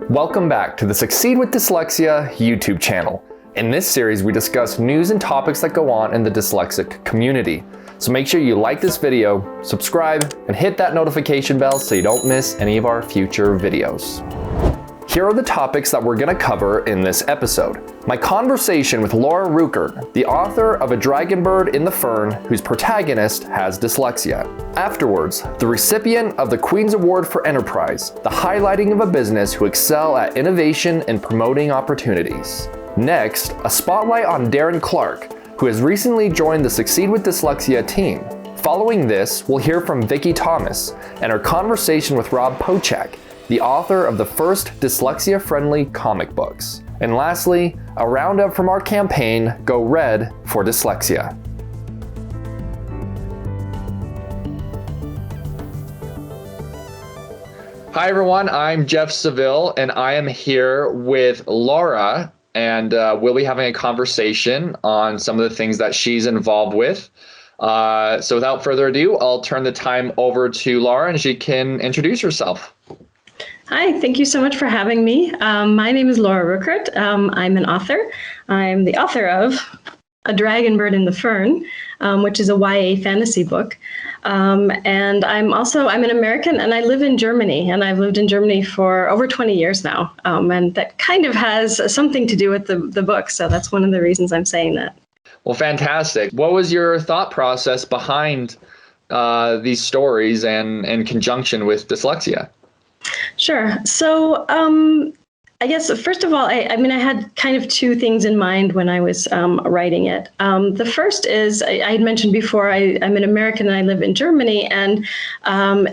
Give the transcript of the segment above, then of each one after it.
Welcome back to the Succeed with Dyslexia YouTube channel. In this series, we discuss news and topics that go on in the dyslexic community. So make sure you like this video, subscribe, and hit that notification bell so you don't miss any of our future videos. Here are the topics that we're going to cover in this episode. My conversation with Rueckert, the author of A Dragonbird in the Fern, whose protagonist has dyslexia. Afterwards, the recipient of the Queen's Award for Enterprise, the highlighting of a business who excel at innovation and promoting opportunities. Next, a spotlight on Darren Clark, who has recently joined the Succeed with Dyslexia team. Following this, we'll hear from Vicki Thomas and our conversation with Potchak, the author of the first dyslexia-friendly comic books. And lastly, a roundup from our campaign, GoRedForDyslexia. Hi everyone, I'm Jeff Seville, and I am here with Laura, and we'll be having a conversation on some of the things that she's involved with. So without further ado, I'll turn the time over to Laura, and she can introduce herself. Hi, thank you so much for having me. My name is Rueckert. I'm an author. I'm the author of A Dragonbird in the Fern, which is a YA fantasy book. And I'm an American, and I live in Germany, and I've lived in Germany for over 20 years now. And that kind of has something to do with the book. So that's one of the reasons I'm saying that. Well, fantastic. What was your thought process behind these stories and in conjunction with dyslexia? Sure. So I guess, first of all, I had kind of two things in mind when I was writing it. The first is, I had mentioned before, I'm an American and I live in Germany. And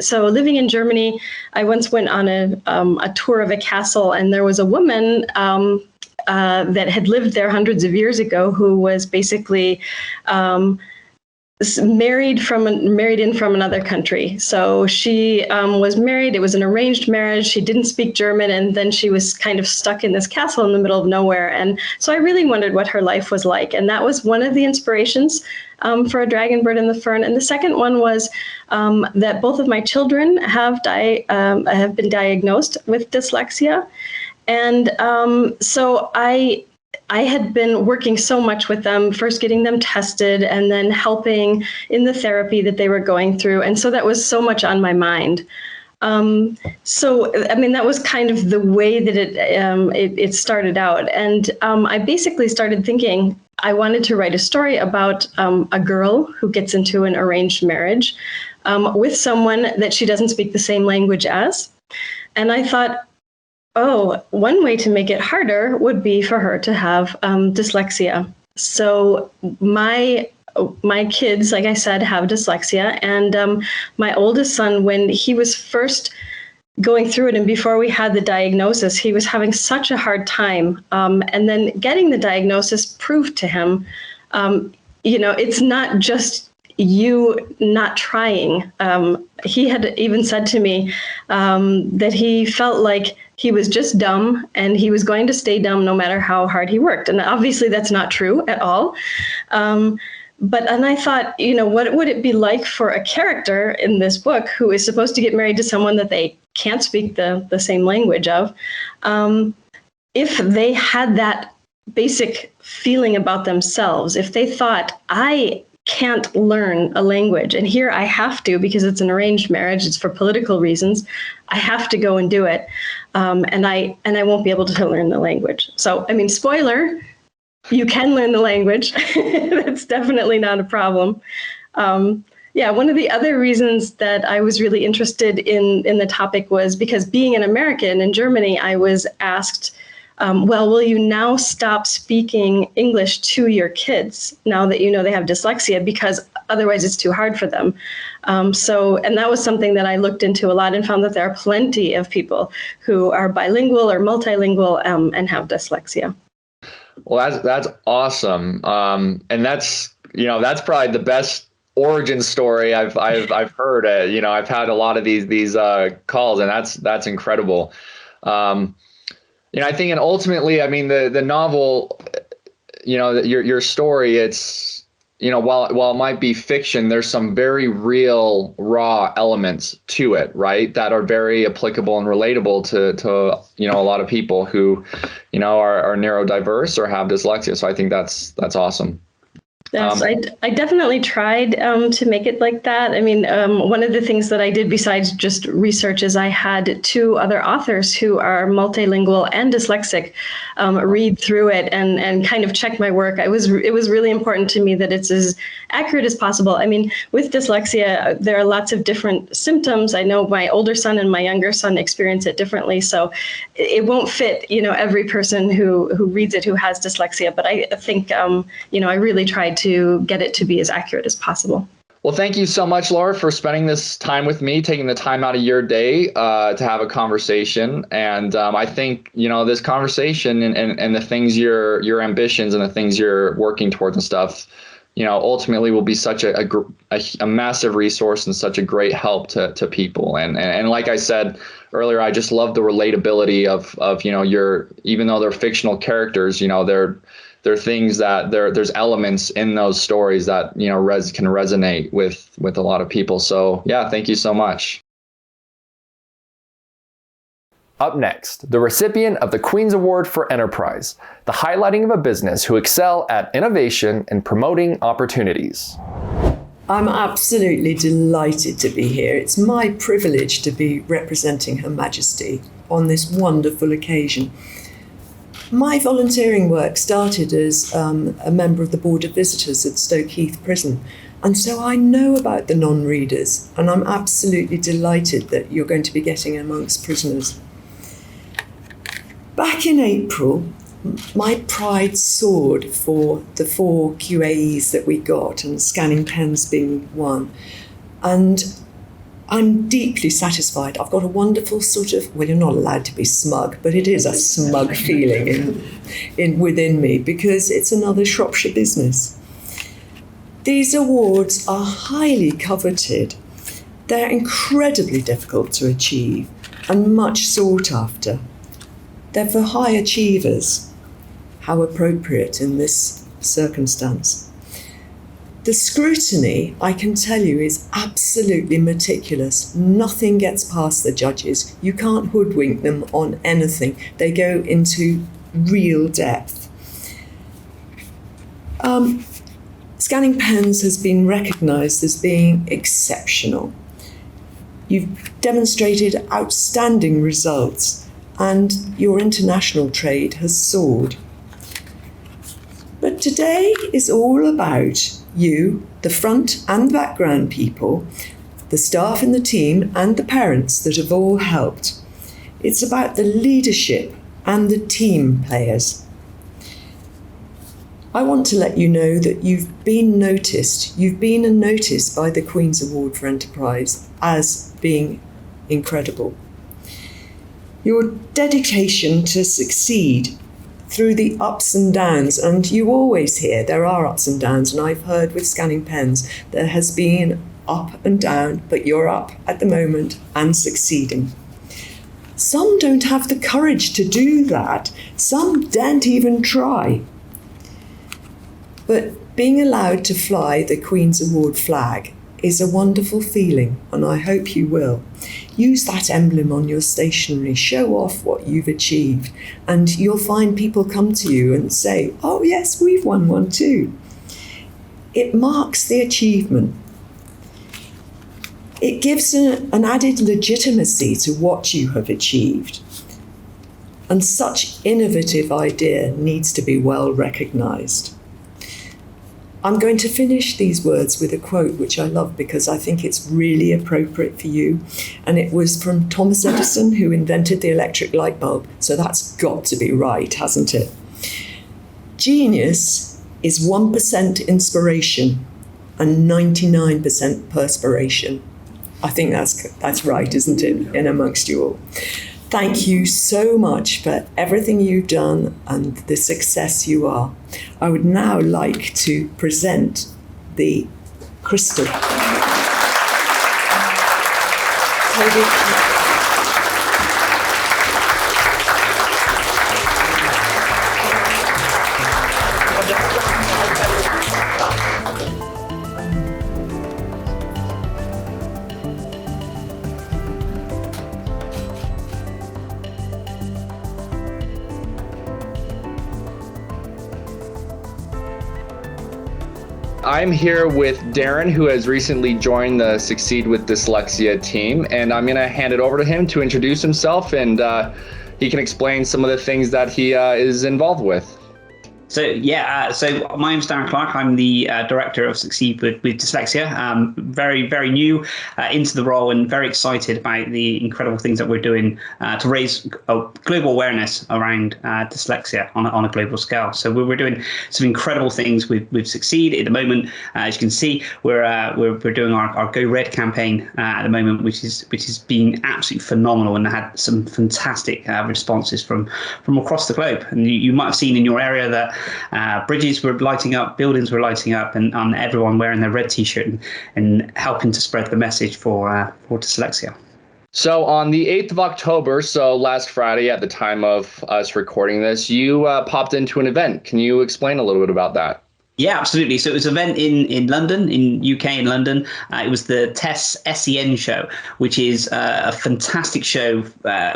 so living in Germany, I once went on a tour of a castle, and there was a woman that had lived there hundreds of years ago who was basically married in from another country. So she was married. It was an arranged marriage. She didn't speak German, and then she was kind of stuck in this castle in the middle of nowhere. And so I really wondered what her life was like. And that was one of the inspirations for A Dragonbird in the Fern. And the second one was that both of my children have been diagnosed with dyslexia. And so I had been working so much with them, first getting them tested and then helping in the therapy that they were going through. And so that was so much on my mind. That was kind of the way that it started out. And I basically started thinking I wanted to write a story about a girl who gets into an arranged marriage with someone that she doesn't speak the same language as. And I thought, one way to make it harder would be for her to have dyslexia. So my kids, like I said, have dyslexia. And my oldest son, when he was first going through it and before we had the diagnosis, he was having such a hard time. And then getting the diagnosis proved to him, it's not just you not trying. He had even said to me that he felt like he was just dumb and he was going to stay dumb no matter how hard he worked. And obviously that's not true at all. And I thought, what would it be like for a character in this book who is supposed to get married to someone that they can't speak the same language of, if they had that basic feeling about themselves, if they thought, I can't learn a language, and here I have to, because it's an arranged marriage, it's for political reasons, I have to go and do it, and I won't be able to learn the language. So, spoiler, you can learn the language. That's definitely not a problem. One of the other reasons that I was really interested in the topic was because, being an American in Germany, I was asked, will you now stop speaking English to your kids now that they have dyslexia, because otherwise it's too hard for them. And that was something that I looked into a lot and found that there are plenty of people who are bilingual or multilingual and have dyslexia. Well, that's awesome. And that's probably the best origin story I've heard. I've had a lot of these calls, and that's incredible. I think, and ultimately, the novel, your story, it's, while it might be fiction, there's some very real, raw elements to it, right? That are very applicable and relatable to a lot of people who, are neurodiverse or have dyslexia. So I think that's awesome. Yes, I definitely tried to make it like that. I mean, one of the things that I did besides just research is I had two other authors who are multilingual and dyslexic read through it and kind of check my work. It was really important to me that it's as accurate as possible. I mean, with dyslexia, there are lots of different symptoms. I know my older son and my younger son experience it differently, so it won't fit, every person who reads it who has dyslexia. But I think, I really tried to get it to be as accurate as possible. Well, thank you so much, Laura, for spending this time with me, taking the time out of your day to have a conversation. And I think, this conversation and the things your ambitions and the things you're working towards and stuff, ultimately will be such a massive resource and such a great help to people. And like I said earlier, I just love the relatability of even though they're fictional characters, there are things that there's elements in those stories that can resonate with a lot of people. So yeah, thank you so much. Up next, the recipient of the Queen's Award for Enterprise, the highlighting of a business who excel at innovation and promoting opportunities. I'm absolutely delighted to be here. It's my privilege to be representing Her Majesty on this wonderful occasion. My volunteering work started as a member of the Board of Visitors at Stoke Heath Prison, and so I know about the non-readers, and I'm absolutely delighted that you're going to be getting amongst prisoners. Back in April, my pride soared for the 4 QAEs that we got, and scanning pens being one. And I'm deeply satisfied. I've got a wonderful sort of, well, you're not allowed to be smug, but it is a smug feeling within me because it's another Shropshire business. These awards are highly coveted. They're incredibly difficult to achieve and much sought after. They're for high achievers. How appropriate in this circumstance. The scrutiny, I can tell you, is absolutely meticulous. Nothing gets past the judges. You can't hoodwink them on anything. They go into real depth. Scanning Pens has been recognised as being exceptional. You've demonstrated outstanding results and your international trade has soared. But today is all about you, the front and background people, the staff in the team and the parents that have all helped. It's about the leadership and the team players. I want to let you know that you've been noticed. You've been noticed by the Queen's Award for Enterprise as being incredible. Your dedication to succeed through the ups and downs, and you always hear there are ups and downs, and I've heard with Scanning Pens there has been up and down, but you're up at the moment and succeeding. Some don't have the courage to do that. Some daren't even try. But being allowed to fly the Queen's Award flag is a wonderful feeling, and I hope you will. Use that emblem on your stationery, show off what you've achieved, and you'll find people come to you and say, oh yes, we've won one too. It marks the achievement. It gives an added legitimacy to what you have achieved. And such innovative idea needs to be well recognised. I'm going to finish these words with a quote which I love because I think it's really appropriate for you. And it was from Thomas Edison, who invented the electric light bulb. So that's got to be right, hasn't it? Genius is 1% inspiration and 99% perspiration. I think that's right, isn't it, in amongst you all? Thank you so much for everything you've done and the success you are. I would now like to present the crystal. I'm here with Darren, who has recently joined the Succeed with Dyslexia team, and I'm going to hand it over to him to introduce himself, and he can explain some of the things that he is involved with. So my name's Darren Clark. I'm the director of Succeed with Dyslexia. Very, very new into the role and very excited about the incredible things that we're doing to raise global awareness around dyslexia on a global scale. So we're doing some incredible things with Succeed at the moment. As you can see, we're doing our Go Red campaign at the moment, which has been absolutely phenomenal and had some fantastic responses from across the globe. And you might have seen in your area that bridges were lighting up, buildings were lighting up, and everyone wearing their red t-shirt and helping to spread the message for dyslexia. So on the 8th of October, so last Friday at the time of us recording this, you popped into an event. Can you explain a little bit about that? Yeah, absolutely. So it was an event in London, in UK, in London. It was the TESS SEN show, which is a fantastic show.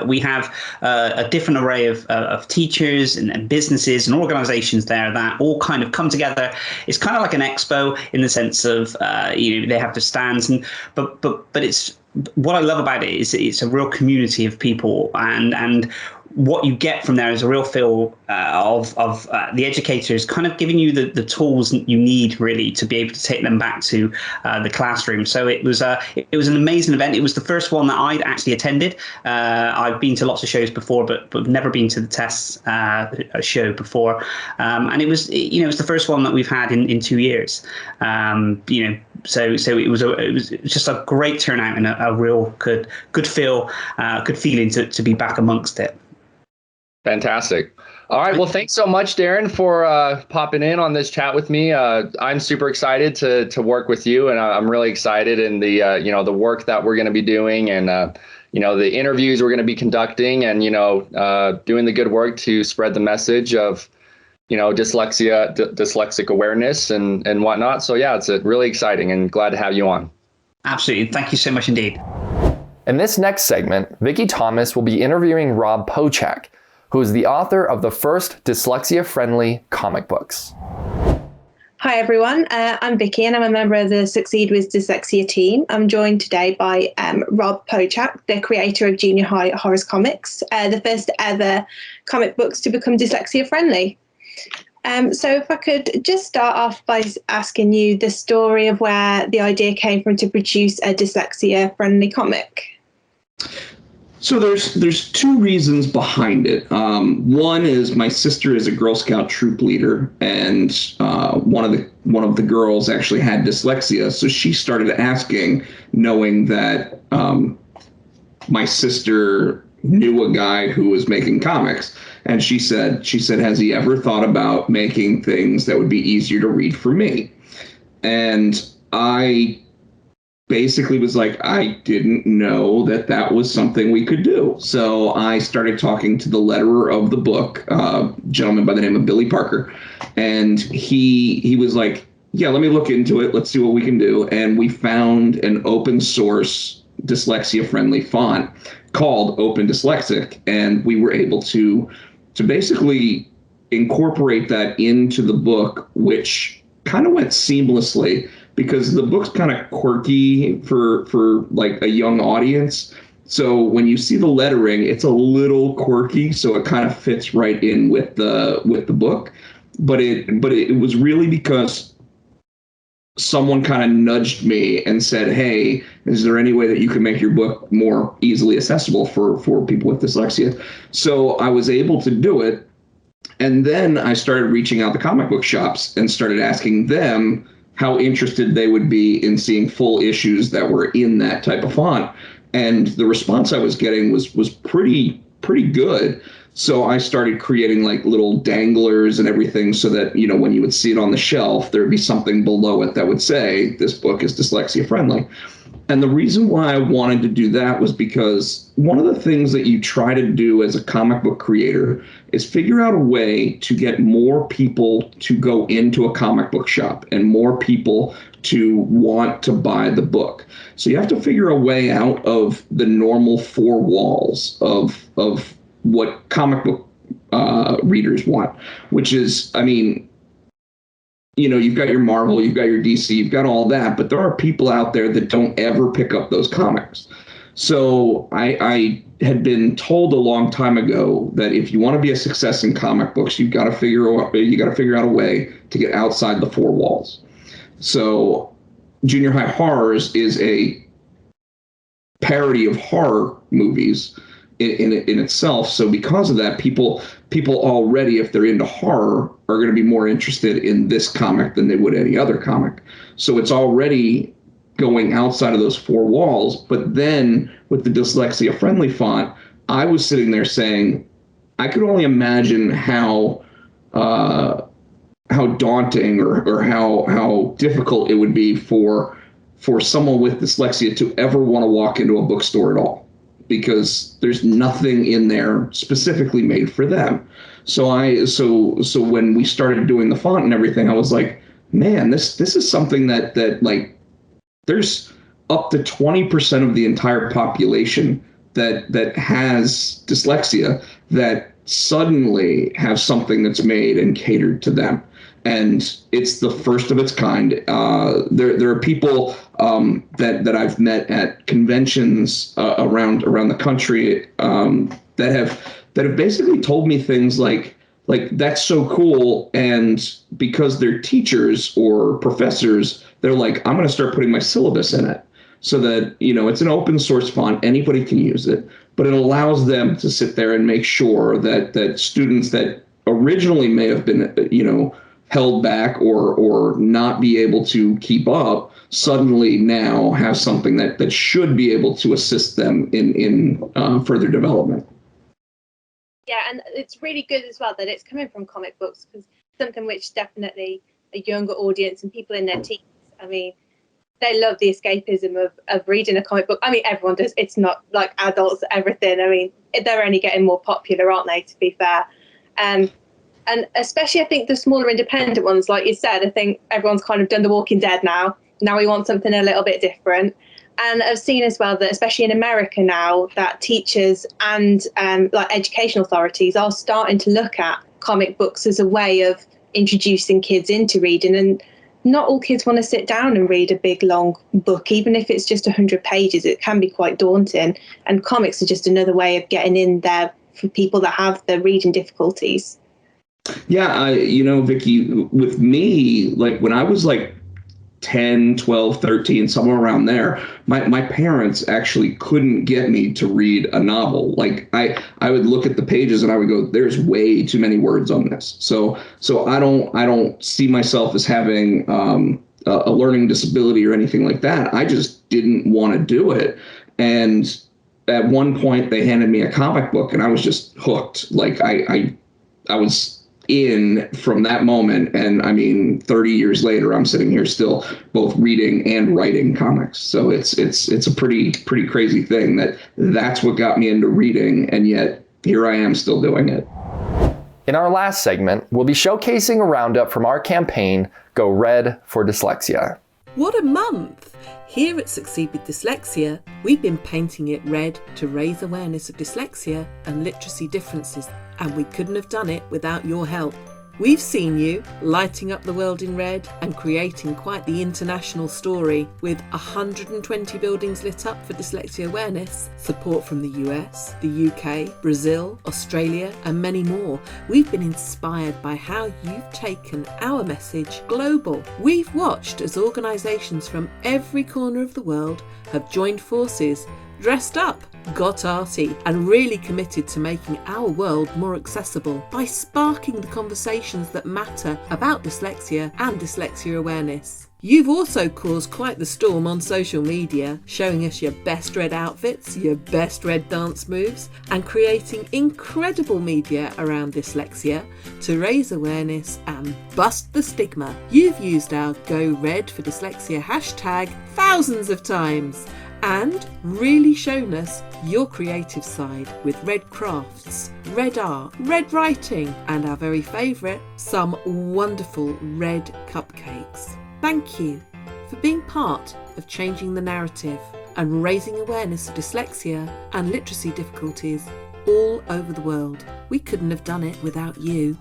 We have a different array of teachers and businesses and organizations there that all kind of come together. It's kind of like an expo in the sense of, they have the stands, but it's, what I love about it is it's a real community of people, and what you get from there is a real feel of the educators kind of giving you the tools you need really to be able to take them back to the classroom. So it was an amazing event. It was the first one that I'd actually attended. I've been to lots of shows before, but never been to the TESS show before. And it was the first one that we've had in 2 years. So it was just a great turnout and a real good feeling to be back amongst it. Fantastic. All right. Well, thanks so much, Darren, for popping in on this chat with me. I'm super excited to work with you, and I'm really excited in the the work that we're going to be doing, and the interviews we're going to be conducting, and doing the good work to spread the message of dyslexia, dyslexic awareness, and whatnot. So yeah, it's really exciting, and glad to have you on. Absolutely. Thank you so much indeed. In this next segment, Vicki Thomas will be interviewing Rob Potchak, who is the author of the first dyslexia-friendly comic books. Hi everyone, I'm Vicki and I'm a member of the Succeed With Dyslexia team. I'm joined today by Rob Potchak, the creator of Junior High Horrors Comics, the first ever comic books to become dyslexia-friendly. So if I could just start off by asking you the story of where the idea came from to produce a dyslexia-friendly comic. So there's two reasons behind it. One is my sister is a Girl Scout troop leader, and one of the girls actually had dyslexia. So she started asking, knowing that my sister knew a guy who was making comics, and she said, has he ever thought about making things that would be easier to read for me? And I basically was like, I didn't know that was something we could do. So I started talking to the letterer of the book, a gentleman by the name of Billy Parker. And he was like, yeah, let me look into it. Let's see what we can do. And we found an open source dyslexia-friendly font called Open Dyslexic. And we were able to basically incorporate that into the book, which kind of went seamlessly, because the book's kind of quirky for like a young audience. So when you see the lettering, it's a little quirky, so it kind of fits right in with the book. But it was really because someone kind of nudged me and said, hey, is there any way that you can make your book more easily accessible for people with dyslexia? So I was able to do it. And then I started reaching out to comic book shops and started asking them how interested they would be in seeing full issues that were in that type of font. And the response I was getting was pretty good. So I started creating like little danglers and everything so that, when you would see it on the shelf, there'd be something below it that would say, this book is dyslexia friendly. And the reason why I wanted to do that was because one of the things that you try to do as a comic book creator is figure out a way to get more people to go into a comic book shop and more people to want to buy the book. So you have to figure a way out of the normal four walls of what comic book readers want, which is, you've got your Marvel, you've got your DC, you've got all that, but there are people out there that don't ever pick up those comics. So I had been told a long time ago that if you want to be a success in comic books, you got to figure out a way to get outside the four walls. So Junior High Horrors is a parody of horror movies in itself. So because of that, people already, if they're into horror, are going to be more interested in this comic than they would any other comic. So it's already going outside of those four walls. But then with the dyslexia-friendly font, I was sitting there saying, I could only imagine how daunting or how difficult it would be for someone with dyslexia to ever want to walk into a bookstore at all, because there's nothing in there specifically made for them. So when we started doing the font and everything, I was like, man, this is something that like, there's up to 20% of the entire population that has dyslexia that suddenly have something that's made and catered to them. And it's the first of its kind. There are people that I've met at conventions around the country that have basically told me things like that's so cool, and because they're teachers or professors, they're like, I'm going to start putting my syllabus in it, so that it's an open source font, anybody can use it, but it allows them to sit there and make sure that students that originally may have been held back or not be able to keep up suddenly now have something that should be able to assist them in further development. Yeah, and it's really good as well that it's coming from comic books, because something which definitely a younger audience and people in their teens, I mean, they love the escapism of reading a comic book. I mean, everyone does. It's not like adults, everything. I mean, they're only getting more popular, aren't they, to be fair? And especially, I think, the smaller independent ones, like you said, I think everyone's kind of done The Walking Dead now. Now we want something a little bit different. And I've seen as well that, especially in America now, that teachers and like education authorities are starting to look at comic books as a way of introducing kids into reading. And not all kids want to sit down and read a big, long book, even if it's just 100 pages. It can be quite daunting. And comics are just another way of getting in there for people that have the reading difficulties. Yeah, Vicky, with me, like when I was like 10, 12, 13, somewhere around there, my parents actually couldn't get me to read a novel. Like I would look at the pages and I would go, there's way too many words on this. So I don't see myself as having a learning disability or anything like that. I just didn't want to do it. And at one point they handed me a comic book and I was just hooked. Like I was in from that moment, and I mean 30 years later I'm sitting here still both reading and writing comics. So it's a pretty crazy thing that's what got me into reading, and yet here I am still doing it. In our last segment, we'll be showcasing a roundup from our campaign, Go Red for Dyslexia. What a month! Here at Succeed with Dyslexia, we've been painting it red to raise awareness of dyslexia and literacy differences, and we couldn't have done it without your help. We've seen you lighting up the world in red and creating quite the international story, with 120 buildings lit up for dyslexia awareness, support from the US, the UK, Brazil, Australia and many more. We've been inspired by how you've taken our message global. We've watched as organisations from every corner of the world have joined forces, dressed up, got arty, and really committed to making our world more accessible by sparking the conversations that matter about dyslexia and dyslexia awareness. You've also caused quite the storm on social media, showing us your best red outfits, your best red dance moves, and creating incredible media around dyslexia to raise awareness and bust the stigma. You've used our Go Red for Dyslexia hashtag thousands of times, and really shown us your creative side with red crafts, red art, red writing, and our very favourite, some wonderful red cupcakes. Thank you for being part of changing the narrative and raising awareness of dyslexia and literacy difficulties all over the world. We couldn't have done it without you.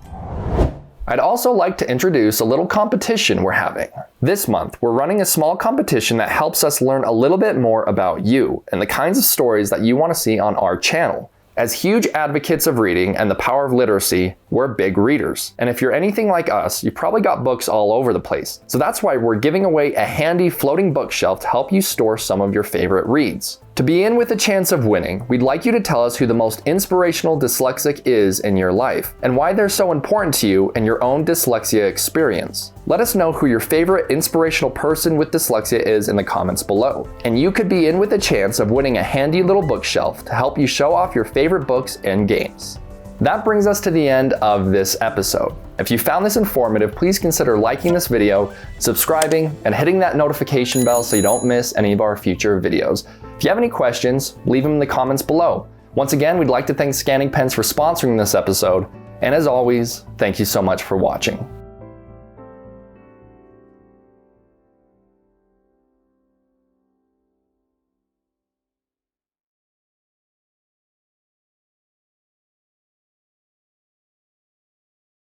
I'd also like to introduce a little competition we're having. This month, we're running a small competition that helps us learn a little bit more about you and the kinds of stories that you want to see on our channel. As huge advocates of reading and the power of literacy, we're big readers. And if you're anything like us, you've probably got books all over the place. So that's why we're giving away a handy floating bookshelf to help you store some of your favorite reads. To be in with a chance of winning, we'd like you to tell us who the most inspirational dyslexic is in your life and why they're so important to you in your own dyslexia experience. Let us know who your favorite inspirational person with dyslexia is in the comments below. And you could be in with a chance of winning a handy little bookshelf to help you show off your favorite books and games. That brings us to the end of this episode. If you found this informative, please consider liking this video, subscribing, and hitting that notification bell so you don't miss any of our future videos. If you have any questions, leave them in the comments below. Once again, we'd like to thank Scanning Pens for sponsoring this episode, and as always, thank you so much for watching.